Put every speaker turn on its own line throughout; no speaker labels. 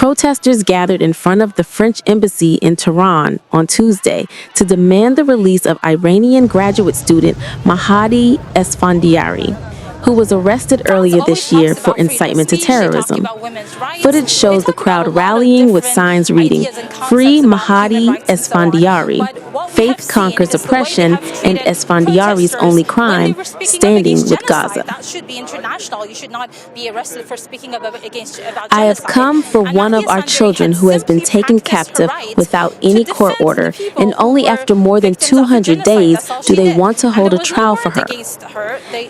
Protesters gathered in front of the French embassy in Tehran on Tuesday to demand the release of Iranian graduate student Mahdieh Esfandiari, who was arrested earlier this year for incitement to terrorism. Footage shows the crowd rallying with signs reading, "Free Mahdieh Esfandiari, Faith Conquers Oppression, and Esfandiari's only crime, standing with Gaza." "I have come for one of our children who has been taken captive without any court order, and only after more than 200 days do they want to hold a trial for her.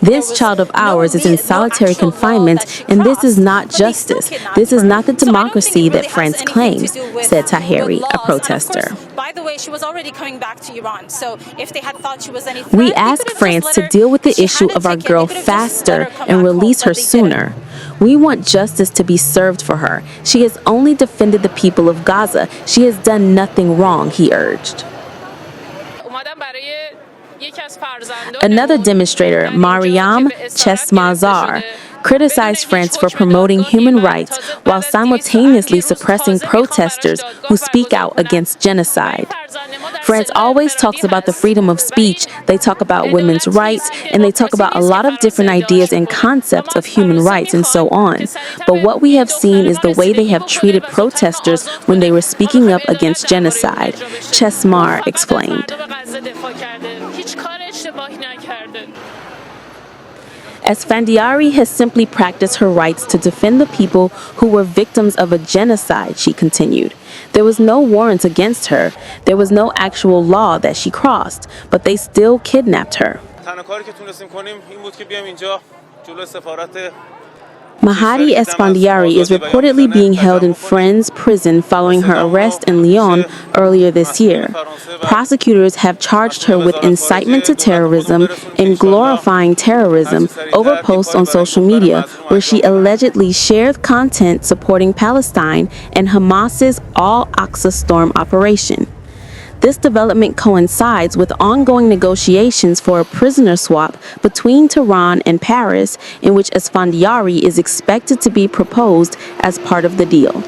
This child of ours is in solitary confinement, and this is not justice. This is not the democracy that France claims," said Taheri, a protester. "We ask France to deal with the issue of our girl faster and release her sooner. We want justice to be served for her. She has only defended the people of Gaza. She has done nothing wrong," he urged. Another demonstrator, Mariam Chesmazar, criticized France for promoting human rights while simultaneously suppressing protesters who speak out against genocide. France always talks about the freedom of speech, they talk about women's rights, and they talk about a lot of different ideas and concepts of human rights and so on. But what we have seen is the way they have treated protesters when they were speaking up against genocide, Chesmar explained. Esfandiari has simply practiced her rights to defend the people who were victims of a genocide, she continued. There was no warrant against her. There was no actual law that she crossed, but they still kidnapped her. Mahdieh Esfandiari is reportedly being held in Friends prison following her arrest in Lyon earlier this year. Prosecutors have charged her with incitement to terrorism and glorifying terrorism over posts on social media where she allegedly shared content supporting Palestine and Hamas's Al-Aqsa Storm operation. This development coincides with ongoing negotiations for a prisoner swap between Tehran and Paris, in which Esfandiari is expected to be proposed as part of the deal.